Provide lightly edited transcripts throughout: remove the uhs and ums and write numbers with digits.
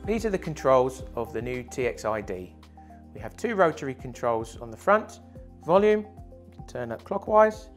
These are the controls of the new Txi-D. We have two rotary controls on the front. Volume, you can turn up clockwise,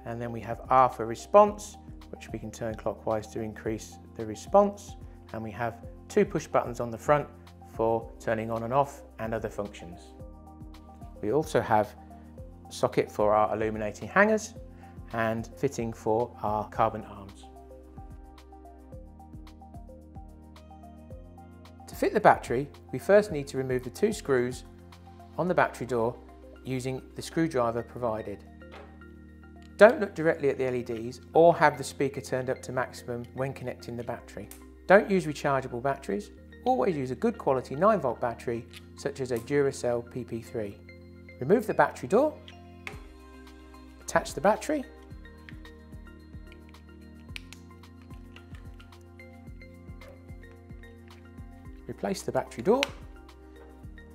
and then we have R for response, which we can turn clockwise to increase the response, and we have two push buttons on the front for turning on and off and other functions. We also have a socket for our illuminating hangers and fitting for our carbon arms. To fit the battery, we first need to remove the two screws on the battery door using the screwdriver provided. Don't look directly at the LEDs or have the speaker turned up to maximum when connecting the battery. Don't use rechargeable batteries. Always use a good quality 9-volt battery such as a Duracell PP3. Remove the battery door, attach the battery, replace the battery door,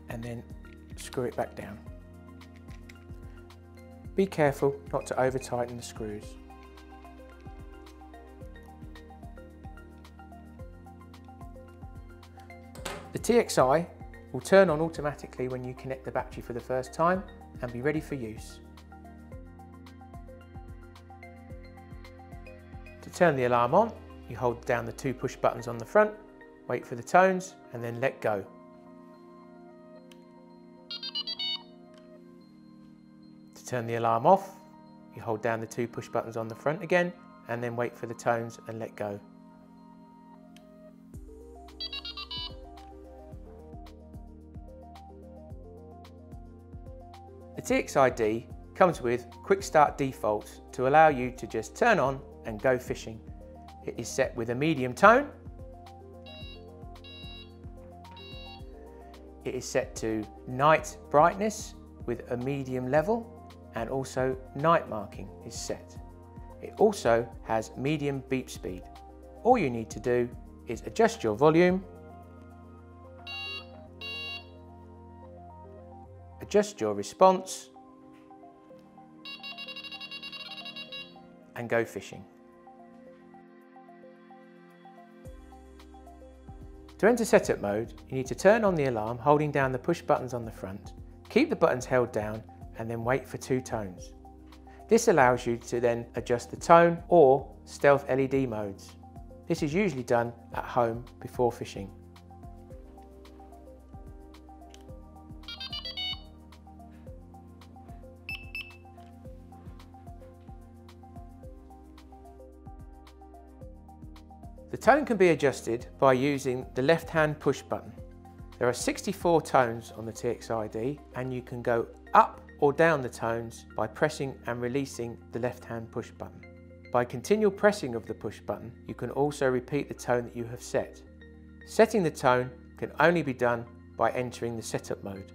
and then screw it back down. Be careful not to over tighten the screws. The TXI will turn on automatically when you connect the battery for the first time and be ready for use. To turn the alarm on, you hold down the two push buttons on the front, wait for the tones, and then let go. To turn the alarm off, you hold down the two push buttons on the front again, and then wait for the tones and let go. The Txi-D comes with quick start defaults to allow you to just turn on and go fishing. It is set with a medium tone. It is set to night brightness with a medium level, and also night marking is set. It also has medium beep speed. All you need to do is adjust your volume, adjust your response, and go fishing. To enter setup mode, you need to turn on the alarm holding down the push buttons on the front. Keep the buttons held down and then wait for two tones. This allows you to then adjust the tone or stealth LED modes. This is usually done at home before fishing. The tone can be adjusted by using the left-hand push button. There are 64 tones on the Txi-D, and you can go up or down the tones by pressing and releasing the left-hand push button. By continual pressing of the push button, you can also repeat the tone that you have set. Setting the tone can only be done by entering the setup mode.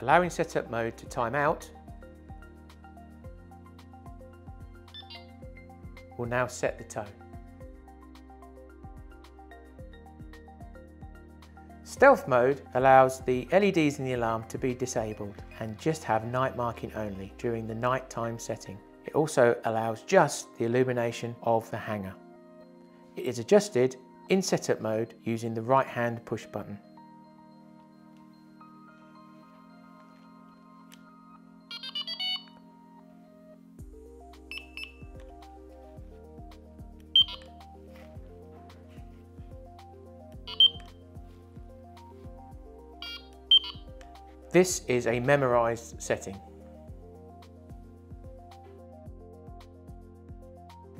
Allowing setup mode to time out will now set the tone. Stealth mode allows the LEDs in the alarm to be disabled and just have night marking only during the nighttime setting. It also allows just the illumination of the hanger. It is adjusted in setup mode using the right hand push button. This is a memorized setting.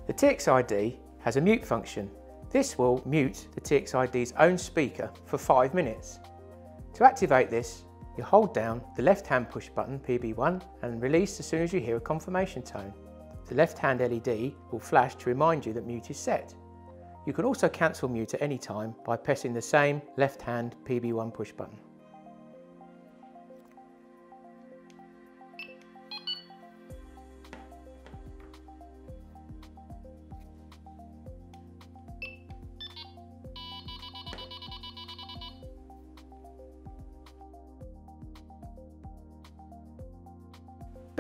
The Txi-D has a mute function. This will mute the Txi-D's own speaker for 5 minutes. To activate this, you hold down the left-hand push button, PB1, and release as soon as you hear a confirmation tone. The left-hand LED will flash to remind you that mute is set. You can also cancel mute at any time by pressing the same left-hand PB1 push button.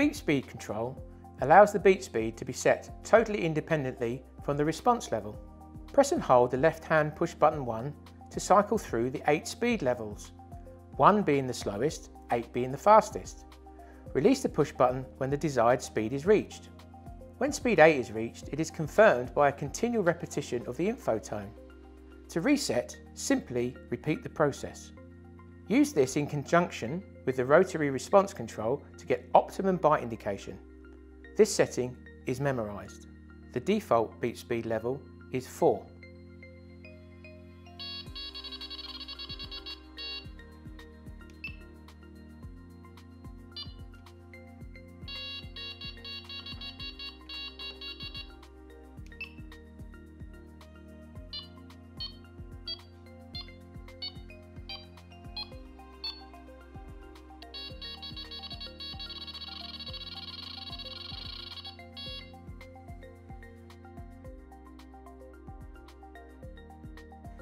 beep speed control allows the beep speed to be set totally independently from the response level. Press and hold the left hand push button 1 to cycle through the 8 speed levels, 1 being the slowest, 8 being the fastest. Release the push button when the desired speed is reached. When speed 8 is reached, it is confirmed by a continual repetition of the info tone. To reset, simply repeat the process. Use this in conjunction with the rotary response control to get optimum byte indication. This setting is memorized. The default beep speed level is 4.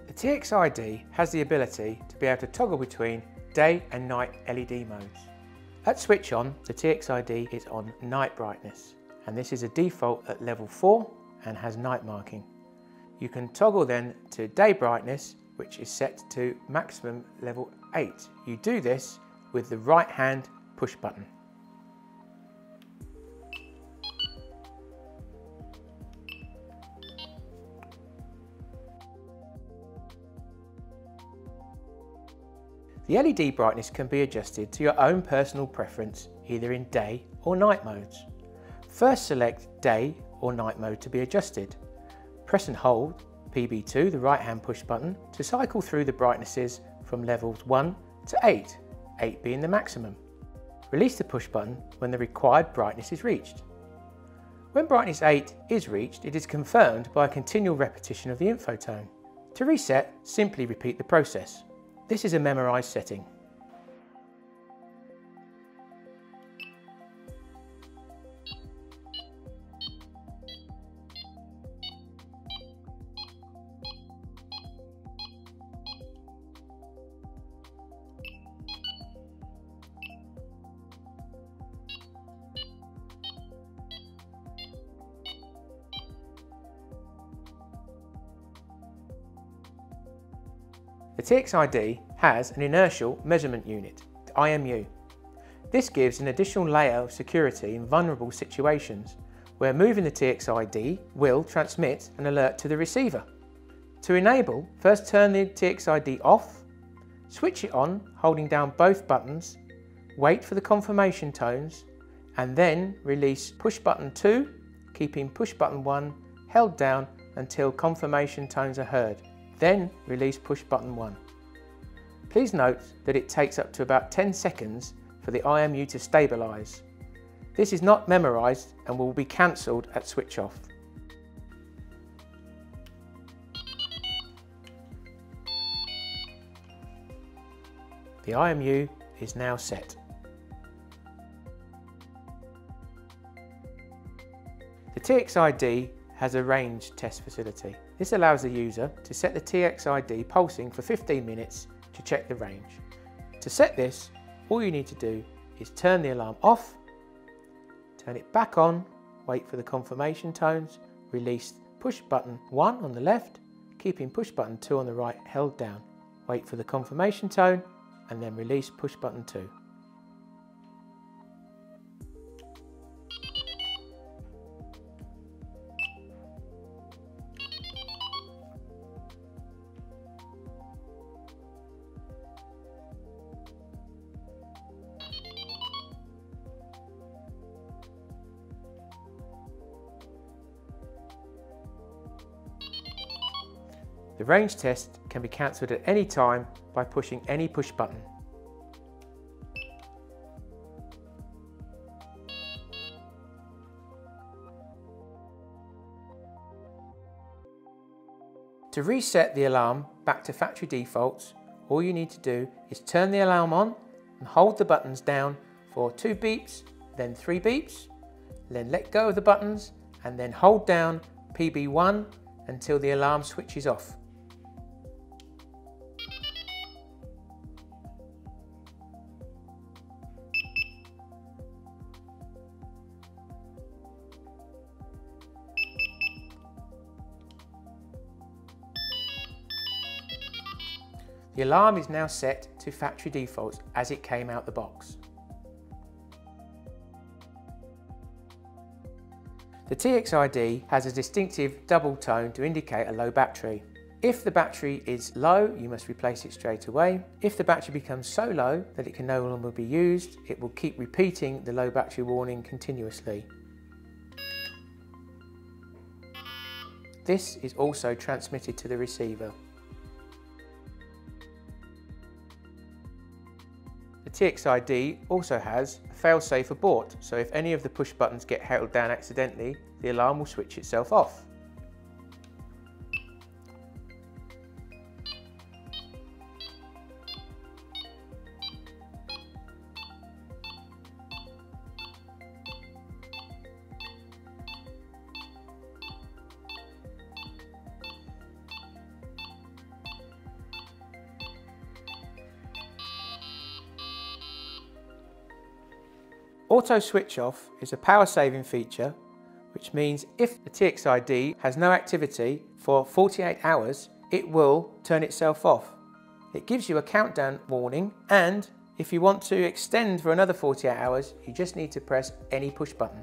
The Txi-D has the ability to be able to toggle between day and night LED modes. At switch on, the Txi-D is on night brightness, and this is a default at level 4 and has night marking. You can toggle then to day brightness, which is set to maximum level 8. You do this with the right hand push button. The LED brightness can be adjusted to your own personal preference, either in day or night modes. First select day or night mode to be adjusted. Press and hold PB2, the right hand push button, to cycle through the brightnesses from levels 1 to 8, 8 being the maximum. Release the push button when the required brightness is reached. When brightness 8 is reached, it is confirmed by a continual repetition of the info tone. To reset, simply repeat the process. This is a memorized setting. The Txi-D has an inertial measurement unit, the IMU. This gives an additional layer of security in vulnerable situations where moving the Txi-D will transmit an alert to the receiver. To enable, first turn the Txi-D off, switch it on holding down both buttons, wait for the confirmation tones, and then release push button 2, keeping push button 1 held down until confirmation tones are heard. Then release push button 1. Please note that it takes up to about 10 seconds for the IMU to stabilise. This is not memorised and will be cancelled at switch off. The IMU is now set. The Txi-D has a range test facility. This allows the user to set the Txi-D pulsing for 15 minutes to check the range. To set this, all you need to do is turn the alarm off, turn it back on, wait for the confirmation tones, release push button 1 on the left, keeping push button 2 on the right held down. Wait for the confirmation tone and then release push button 2. The range test can be cancelled at any time by pushing any push button. To reset the alarm back to factory defaults, all you need to do is turn the alarm on and hold the buttons down for 2 beeps, then 3 beeps, then let go of the buttons and then hold down PB1 until the alarm switches off. The alarm is now set to factory defaults as it came out the box. The TXID has a distinctive double tone to indicate a low battery. If the battery is low, you must replace it straight away. If the battery becomes so low that it can no longer be used, it will keep repeating the low battery warning continuously. This is also transmitted to the receiver. The TXID also has a fail-safe abort, so if any of the push buttons get held down accidentally, the alarm will switch itself off. Auto switch off is a power saving feature, which means if the TXID has no activity for 48 hours, it will turn itself off. It gives you a countdown warning, and if you want to extend for another 48 hours, you just need to press any push button.